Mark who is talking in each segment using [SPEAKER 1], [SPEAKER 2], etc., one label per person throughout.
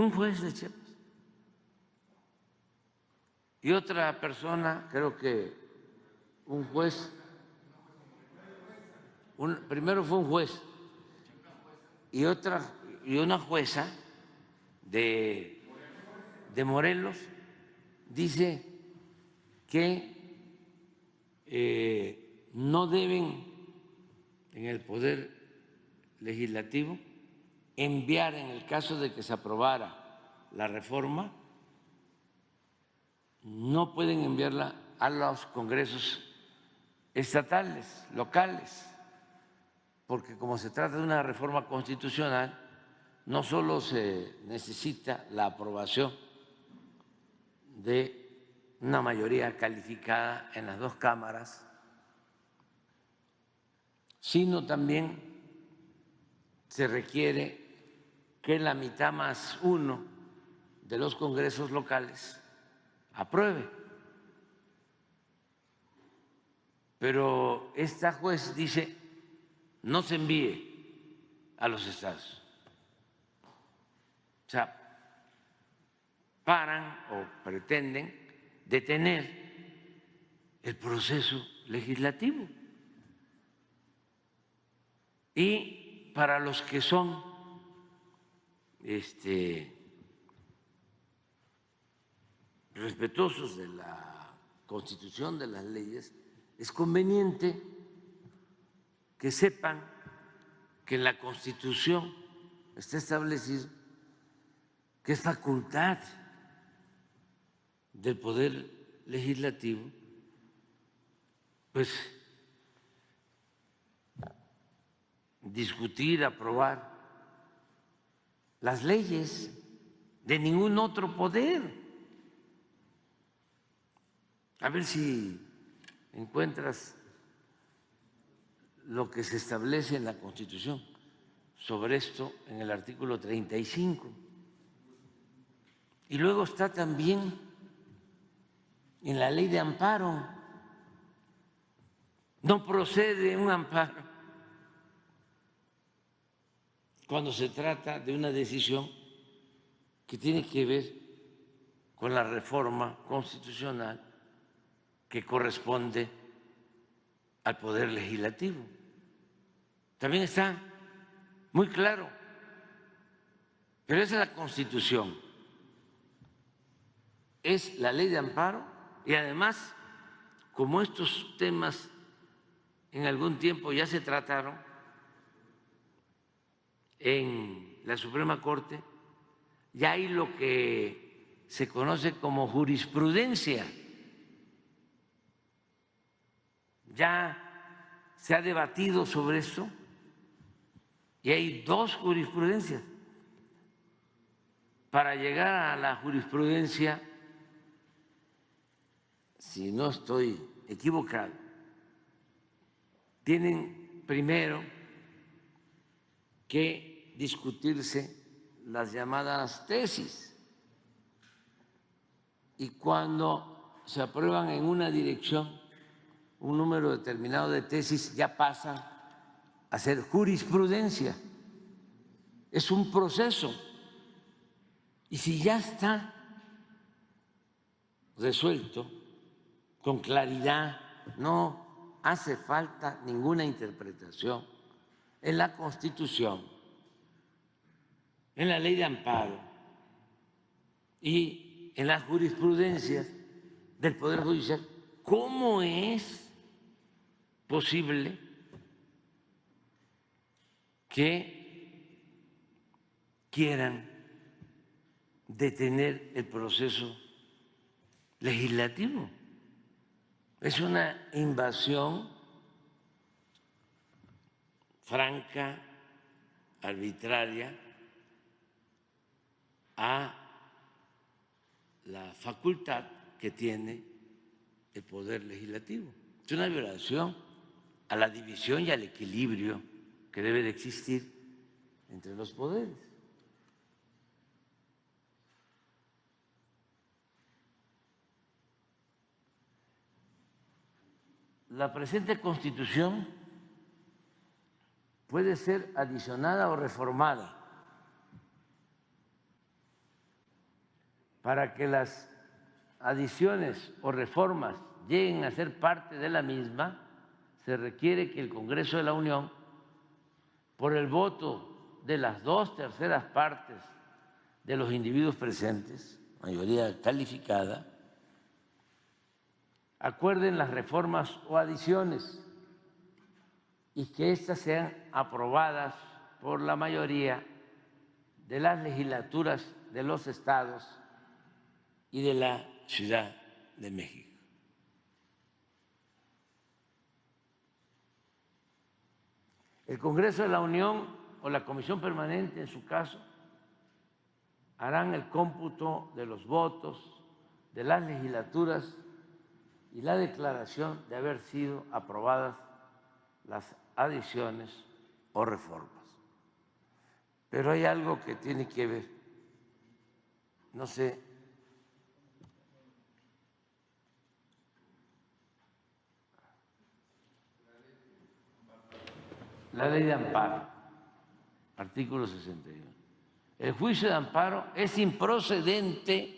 [SPEAKER 1] un juez de Chiapas. Y otra persona, creo que un juez, primero fue un juez y una jueza de Morelos dice que no deben en el Poder Legislativo enviar, en el caso de que se aprobara la reforma, no pueden enviarla a los congresos estatales, locales, porque como se trata de una reforma constitucional, no solo se necesita la aprobación de una mayoría calificada en las dos cámaras, sino también se requiere que la mitad más uno de los congresos locales apruebe. Pero esta juez dice no se envíe a los estados. O sea, paran o pretenden detener el proceso legislativo. Y para los que son respetuosos de la Constitución, de las leyes, es conveniente que sepan que en la Constitución está establecido que es facultad del Poder Legislativo, pues, discutir, aprobar las leyes, de ningún otro poder. A ver si encuentras lo que se establece en la Constitución sobre esto en el artículo 35. Y luego está también en la ley de amparo. No procede un amparo cuando se trata de una decisión que tiene que ver con la reforma constitucional que corresponde al Poder Legislativo. También está muy claro, pero esa es la Constitución, es la ley de amparo y además, como estos temas en algún tiempo ya se trataron en la Suprema Corte, ya hay lo que se conoce como jurisprudencia. Ya se ha debatido sobre esto y hay dos jurisprudencias. Para llegar a la jurisprudencia, si no estoy equivocado, tienen primero que discutirse las llamadas tesis, y cuando se aprueban en una dirección un número determinado de tesis, ya pasan a ser jurisprudencia. Es un proceso, y si ya está resuelto con claridad, no hace falta ninguna interpretación en la Constitución, en la ley de amparo y en las jurisprudencias del Poder Judicial. ¿Cómo es posible que quieran detener el proceso legislativo? Es una invasión franca, arbitraria a la facultad que tiene el Poder Legislativo. Es una violación a la división y al equilibrio que debe de existir entre los poderes. La presente Constitución puede ser adicionada o reformada para que las adiciones o reformas lleguen a ser parte de la misma, se requiere que el Congreso de la Unión, por el voto de las 2/3 partes de los individuos presentes, mayoría calificada, acuerden las reformas o adiciones y que éstas sean aprobadas por la mayoría de las legislaturas de los estados y de la Ciudad de México. El Congreso de la Unión o la Comisión Permanente, en su caso, harán el cómputo de los votos de las legislaturas y la declaración de haber sido aprobadas las adiciones o reformas. Pero hay algo que tiene que ver, no sé, la ley de amparo, artículo 61. El juicio de amparo es improcedente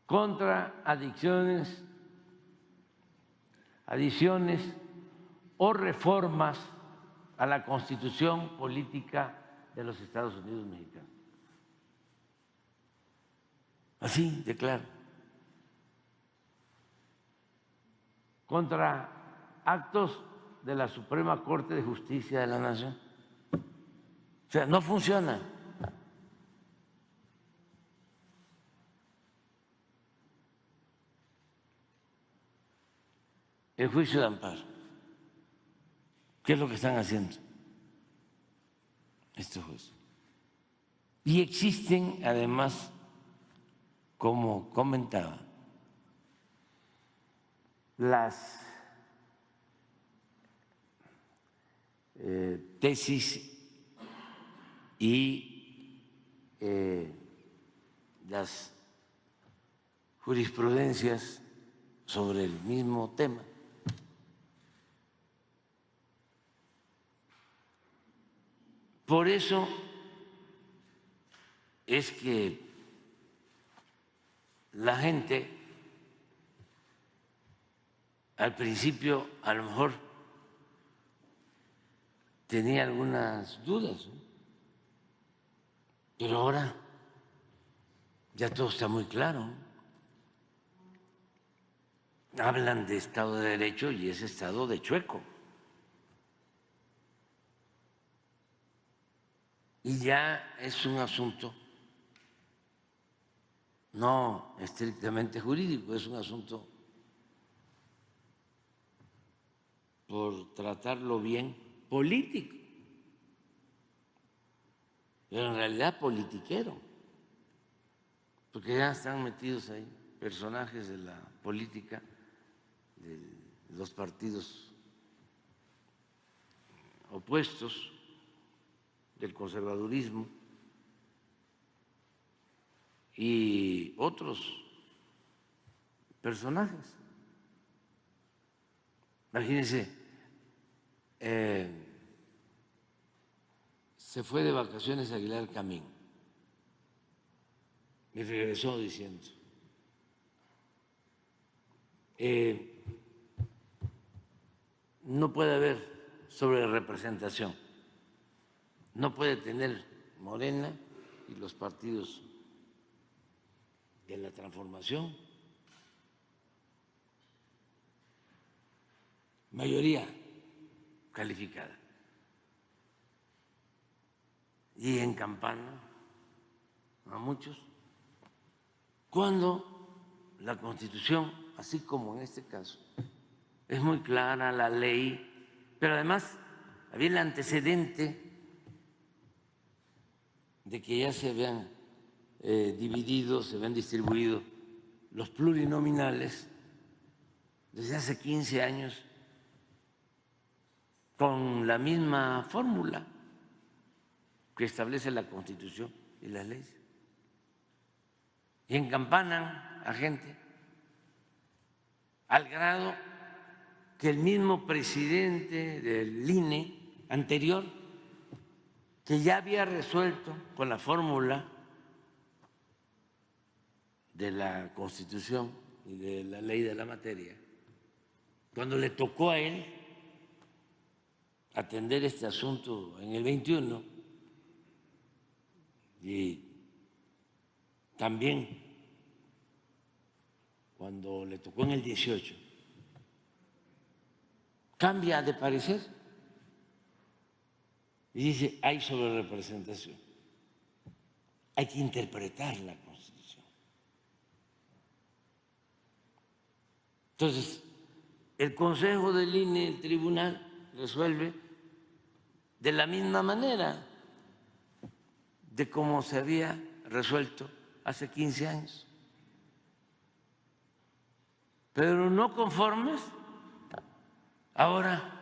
[SPEAKER 1] contra adiciones o reformas a la Constitución política de los Estados Unidos mexicanos. Así de claro. Contra actos de la Suprema Corte de Justicia de la Nación. O sea, no funciona. El juicio de amparo. ¿Qué es lo que están haciendo estos jueces? Y existen, además, como comentaba, las tesis y las jurisprudencias sobre el mismo tema. Por eso es que la gente al principio a lo mejor tenía algunas dudas, ¿no? Pero ahora ya todo está muy claro. Hablan de Estado de Derecho y es Estado de chueco. Y ya es un asunto no estrictamente jurídico, es un asunto por tratarlo bien político, pero en realidad politiquero, porque ya están metidos ahí personajes de la política, de los partidos opuestos, del conservadurismo y otros personajes. Imagínense, se fue de vacaciones a Aguilar Camín y regresó diciendo, no puede haber sobrerepresentación, no puede tener Morena y los partidos de la transformación mayoría calificada. Y en campana a muchos, cuando la Constitución, así como en este caso, es muy clara la ley, pero además había el antecedente de que ya se habían dividido, se habían distribuido los plurinominales desde hace 15 años con la misma fórmula que establece la Constitución y las leyes. Y encampanan a gente al grado que el mismo presidente del INE anterior que ya había resuelto con la fórmula de la Constitución y de la ley de la materia, cuando le tocó a él atender este asunto en el 21 y también cuando le tocó en el 18, cambia de parecer y dice, hay sobrerepresentación, hay que interpretar la Constitución. Entonces, el Consejo del INE, el tribunal, resuelve de la misma manera de cómo se había resuelto hace 15 años. Pero no conformes, ahora